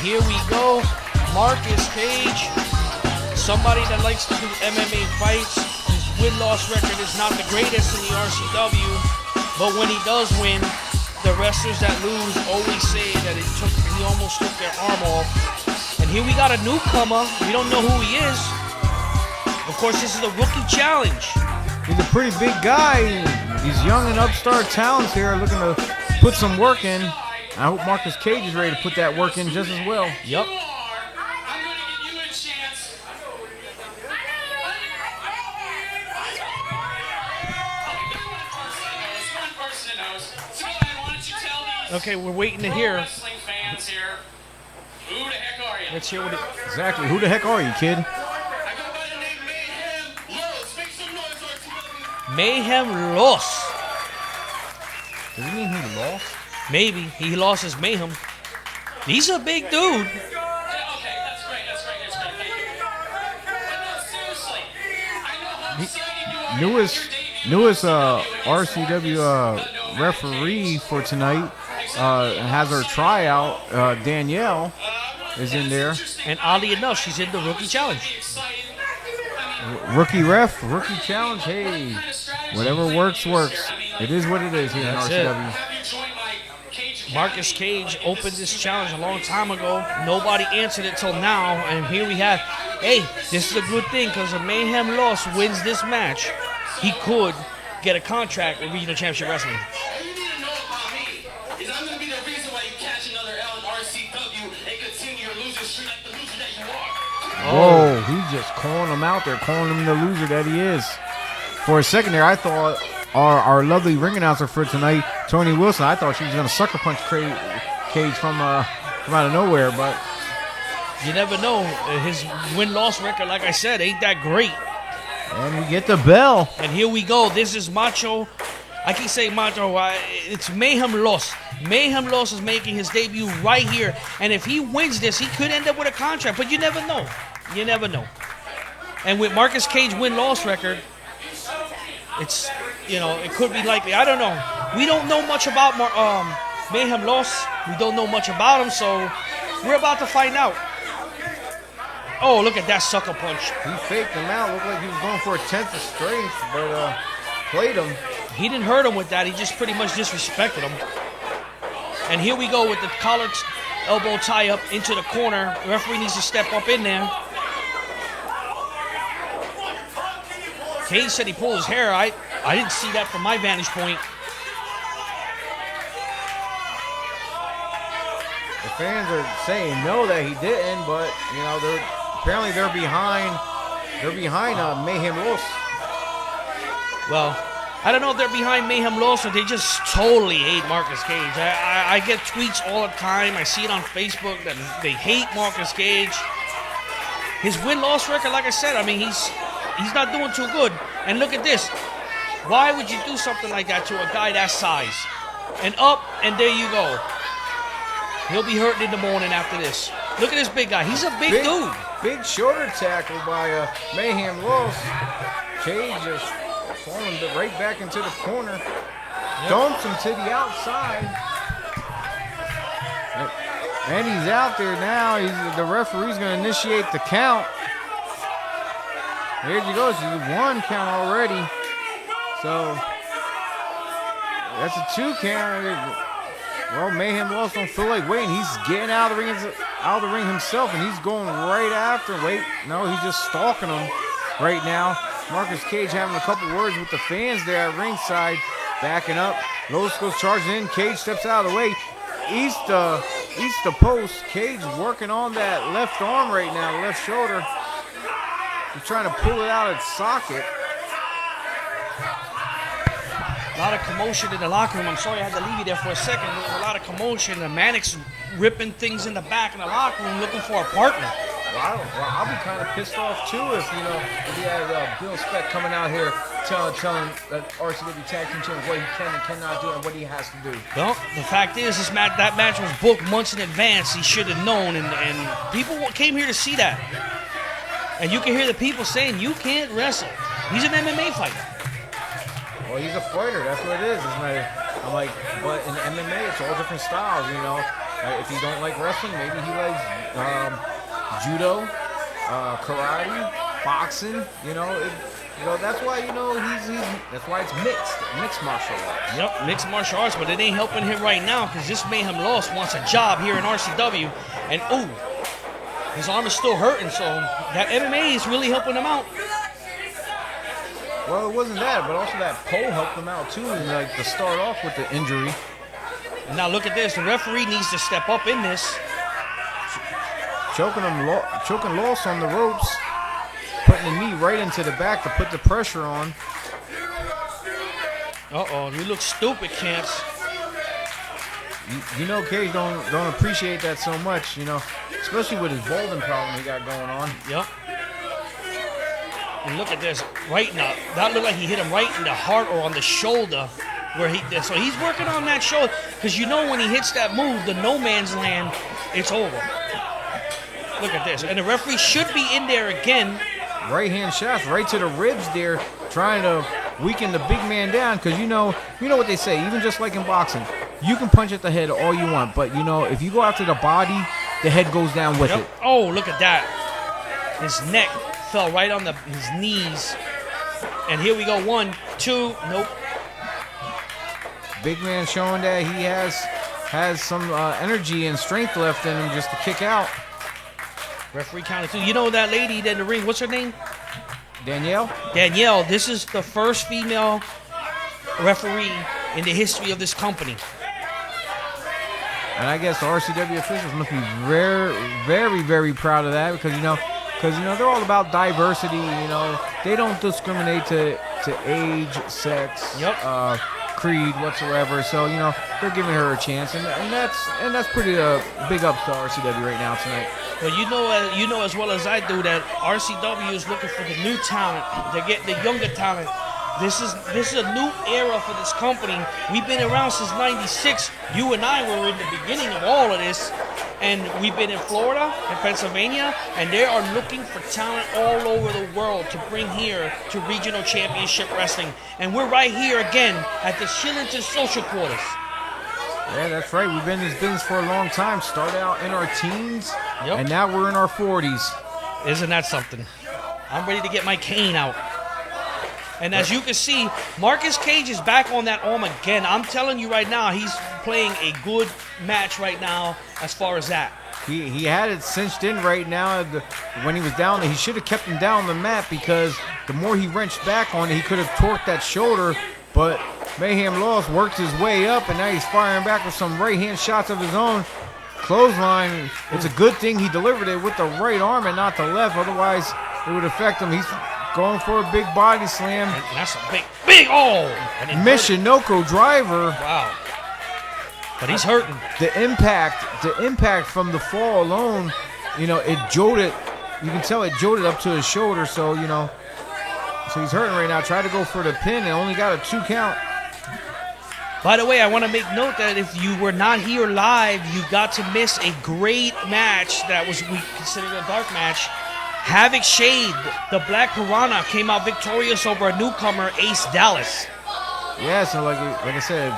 here we go. Marcus Cage, somebody that likes to do MMA fights. His win-loss record is not the greatest in the RCW, but when he does win, the wrestlers that lose always say that he almost took their arm off. And here we got a newcomer. We don't know who he is. Of course, this is a rookie challenge. He's a pretty big guy. These young and upstart talents here are looking to put some work in. I hope Marcus Cage is ready to put that work in just as well. Yep. Okay, we're waiting to hear. Let's hear what it... Exactly. Who the heck are you, kid? Mayhem lost. Does he mean he lost? Maybe. He lost his Mayhem. He's a big dude. Newest RCW referee for tonight has her tryout. Danielle is in there. And oddly enough, she's in the rookie challenge. Rookie challenge. Hey, whatever works. It is what it is here in RCW. Marcus Cage opened this challenge a long time ago. Nobody answered it till now, and here we have. Hey, this is a good thing because if Mayhem loss wins this match, he could get a contract with Regional Championship Wrestling. Whoa, he's just calling him out there, calling him the loser that he is. For a second there, I thought our lovely ring announcer for tonight, Tony Wilson, I thought she was going to sucker punch Cage from out of nowhere, but... You never know. His win-loss record, like I said, ain't that great. And we get the bell. And here we go. This is Macho. I keep saying Macho. It's Mayhem Loss. Mayhem Loss is making his debut right here. And if he wins this, he could end up with a contract. But you never know. You never know. And with Marcus Cage win-loss record, it's, it could be likely. I don't know. We don't know much about Mayhem Loss. We don't know much about him, so we're about to find out. Oh, look at that sucker punch. He faked him out. Looked like he was going for a 10th of strength, but played him. He didn't hurt him with that. He just pretty much disrespected him. And here we go with the collar elbow tie up into the corner. The referee needs to step up in there. Cage said he pulled his hair. I didn't see that from my vantage point. The fans are saying no that he didn't, but apparently they're behind Mayhem Loss. Well, I don't know if they're behind Mayhem Loss or they just totally hate Marcus Cage. I get tweets all the time. I see it on Facebook that they hate Marcus Cage. His win-loss record, like I said, he's not doing too good. And look at this. Why would you do something like that to a guy that size? And up, and there you go. He'll be hurting in the morning after this. Look at this big guy. He's a big dude. Big shoulder tackle by Mayhem Loss. Cage just falling right back into the corner. Yep. Dumps him to the outside. And he's out there now. The referee's going to initiate the count. There he goes. He's one count already. So that's a 2 count. Well, Mayhem Loss don't feel like waiting. He's getting out of the ring himself, and he's going right after him. Wait, no, he's just stalking him right now. Marcus Cage having a couple words with the fans there at ringside, backing up. Lowe's goes charging in. Cage steps out of the way. East the post. Cage working on that left arm right now, the left shoulder. He's trying to pull it out of its socket. A lot of commotion in the locker room. I'm sorry I had to leave you there for a second. There was a lot of commotion. The Manic's ripping things in the back in the locker room looking for a partner. Well, I'll be kind of pissed off too if we had Bill Speck coming out here telling that RCW Tag Team Champion what he can and cannot do and what he has to do. Well, the fact is, that match was booked months in advance. He should have known, and people came here to see that. And you can hear the people saying, you can't wrestle. He's an MMA fighter. Well, he's a fighter. That's what it is. I'm like, but in MMA, it's all different styles, If you don't like wrestling, maybe he likes judo, karate, boxing. That's why that's why it's mixed martial arts. Yep, mixed martial arts, but it ain't helping him right now because this Mayhem Lost wants a job here in RCW, and his arm is still hurting, so that MMA is really helping him out. Well, it wasn't that, but also that pole helped him out too, and to start off with the injury. And now look at this, the referee needs to step up in this. Choking Lost on the ropes, putting the knee right into the back to put the pressure on. You look stupid, Camps. Cage don't appreciate that so much, especially with his balding problem he got going on. Yep. And look at this, that looked like he hit him right in the heart or on the shoulder, so he's working on that shoulder, because when he hits that move, the no man's land, it's over. Look at this, and the referee should be in there again. Right hand shots right to the ribs there, trying to weaken the big man down, because you know what they say, even just like in boxing, you can punch at the head all you want, but if you go after the body, the head goes down with it. Oh, look at that. His neck fell right on his knees. And here we go, 1, 2, nope. Big man showing that he has some energy and strength left in him just to kick out. Referee counted 2. You know that lady in the ring, what's her name? Danielle, this is the first female referee in the history of this company. And I guess the RCW officials must be very, very, very proud of that, because they're all about diversity. They don't discriminate to age, sex, creed whatsoever. So they're giving her a chance, and that's pretty big ups to RCW right now tonight. Well, you know as well as I do that RCW is looking for the new talent. They get the younger talent. This is a new era for this company. We've been around since '96. You and I were in the beginning of all of this, and we've been in Florida and Pennsylvania, and they are looking for talent all over the world to bring here to regional championship wrestling. And we're right here again at the Shillington Social Quarters. Yeah, that's right. We've been in this business for a long time. Started out in our teens, and now we're in our 40s. Isn't that something? I'm ready to get my cane out. And as you can see, Marcus Cage is back on that arm again. I'm telling you right now, he's playing a good match right now as far as that. He had it cinched in right now. When he was down there, he should have kept him down on the mat, because the more he wrenched back on it, he could have torqued that shoulder. But Mayhem Lost worked his way up, and now he's firing back with some right-hand shots of his own. Clothesline, it's a good thing he delivered it with the right arm and not the left. Otherwise, it would affect him. He's going for a big body slam. And that's a big, Michinoku driver. Wow. But he's hurting. The impact from the fall alone, it jolted. You can tell it jolted up to his shoulder. So, so he's hurting right now. Tried to go for the pin and only got a 2 count. By the way, I want to make note that if you were not here live, you got to miss a great match that we considered a dark match. Havoc Shade, the Black Piranha, came out victorious over a newcomer, Ace Dallas. Yeah, so like I said,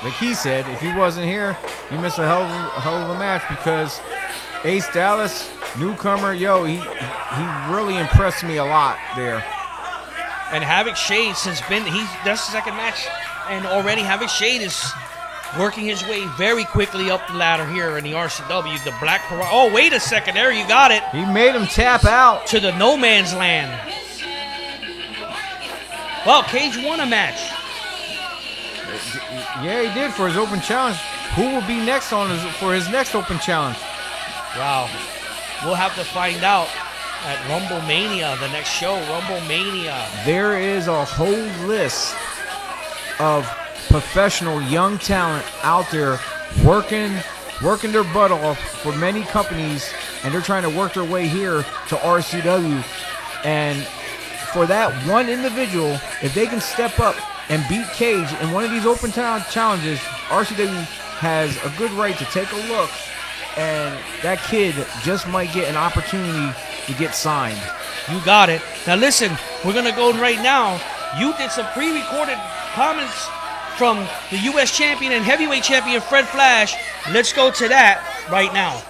like he said, if he wasn't here, you missed a hell of a match, because Ace Dallas, newcomer, he really impressed me a lot there. And Havoc Shade, that's the second match, and already Havoc Shade is working his way very quickly up the ladder here in the RCW. The Black Piranha. Oh, wait a second. There, you got it. He made him tap out to the no man's land. Well, Cage won a match. Yeah, he did, for his open challenge. Who will be next for his next open challenge? Wow. We'll have to find out at Rumble Mania, the next show, Rumble Mania. There is a whole list of professional young talent out there working their butt off for many companies, and they're trying to work their way here to RCW. And for that one individual, if they can step up and beat Cage in one of these open challenges, RCW has a good right to take a look, and that kid just might get an opportunity to get signed. You got it. Now listen, we're going to go right now. You did some pre-recorded comments from the U.S. champion and heavyweight champion Fred Flash. Let's go to that right now.